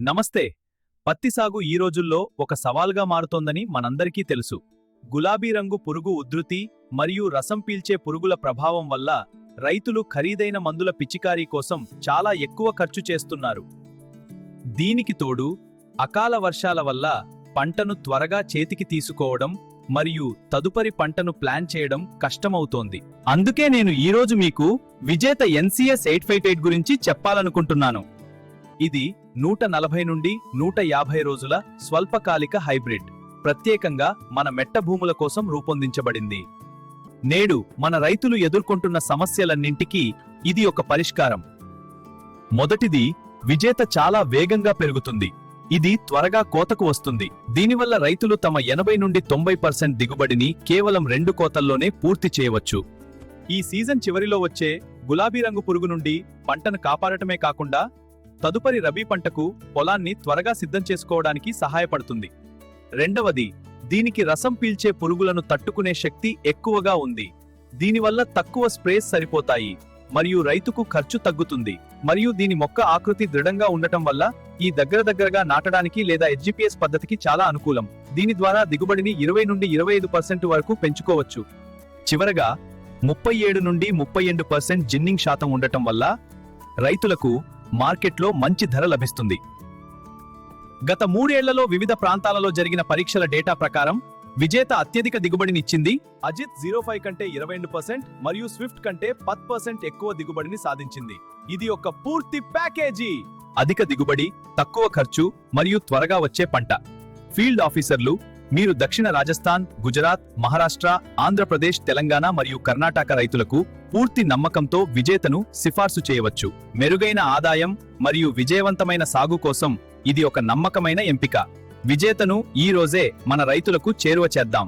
నమస్తే. పత్తి సాగు ఈ రోజుల్లో ఒక సవాల్గా మారుతోందని మనందరికీ తెలుసు. గులాబీ రంగు పురుగు ఉధృతి మరియు రసం పీల్చే పురుగుల ప్రభావం వల్ల రైతులు ఖరీదైన మందుల పిచికారీ కోసం చాలా ఎక్కువ ఖర్చు చేస్తున్నారు. దీనికి తోడు అకాల వర్షాల వల్ల పంటను త్వరగా చేతికి తీసుకోవడం మరియు తదుపరి పంటను ప్లాన్ చేయడం కష్టమవుతోంది. అందుకే నేను ఈరోజు మీకు విజేత NCS 858 గురించి చెప్పాలనుకుంటున్నాను. ఇది 140 నుండి 150 రోజుల స్వల్పకాలిక హైబ్రిడ్, ప్రత్యేకంగా మన మెట్ట భూముల కోసం రూపొందించబడింది. నేడు మన రైతులు ఎదుర్కొంటున్న సమస్యలన్నింటికీ ఇది ఒక పరిష్కారం. మొదటిది, విజేత చాలా వేగంగా పెరుగుతుంది. ఇది త్వరగా కోతకు వస్తుంది. దీనివల్ల రైతులు తమ 80 నుండి 90% దిగుబడిని కేవలం 2 కోతల్లోనే పూర్తి చేయవచ్చు. ఈ సీజన్ చివరిలో వచ్చే గులాబీ రంగు పురుగు నుండి పంటను కాపాడటమే కాకుండా తదుపరి రబీ పంటకు పొలాన్ని త్వరగా సిద్ధం చేసుకోవడానికి సహాయపడుతుంది. రెండవది, దీనికి రసం పీల్చే పురుగులను తట్టుకునే శక్తి ఎక్కువగా ఉంది. దీనివల్ల తక్కువ స్ప్రేస్ సరిపోతాయి మరియు రైతుకు ఖర్చు తగ్గుతుంది. మరియు దీని మొక్క ఆకృతి దృఢంగా ఉండటం వల్ల ఈ దగ్గరగా నాటడానికి లేదా HGPS పద్ధతికి చాలా అనుకూలం. దీని ద్వారా దిగుబడిని 20 నుండి 25% వరకు పెంచుకోవచ్చు. చివరగా 37 నుండి 38% జిన్నింగ్ శాతం ఉండటం వల్ల రైతులకు మార్కెట్లో మంచి ధర లభిస్తుంది. గత 3 ఏళ్లలో వివిధ ప్రాంతాలలో జరిగిన పరీక్షల డేటా ప్రకారం విజేత అత్యధిక దిగుబడినిచ్చింది. అజిత్ 05 కంటే 22% మరియు స్విఫ్ట్ కంటే 10% ఎక్కువ దిగుబడిని సాధించింది. ఇది ఒక పూర్తి ప్యాకేజీ. అధిక దిగుబడి, తక్కువ ఖర్చు మరియు త్వరగా వచ్చే పంట. ఫీల్డ్ ఆఫీసర్లు, మీరు దక్షిణ రాజస్థాన్, గుజరాత్, మహారాష్ట్ర, ఆంధ్రప్రదేశ్, తెలంగాణ మరియు కర్ణాటక రైతులకు పూర్తి నమ్మకంతో విజేతను సిఫార్సు చేయవచ్చు. మెరుగైన ఆదాయం మరియు విజయవంతమైన సాగు కోసం ఇది ఒక నమ్మకమైన ఎంపిక. విజేతను ఈ రోజే మన రైతులకు చేరువ చేద్దాం.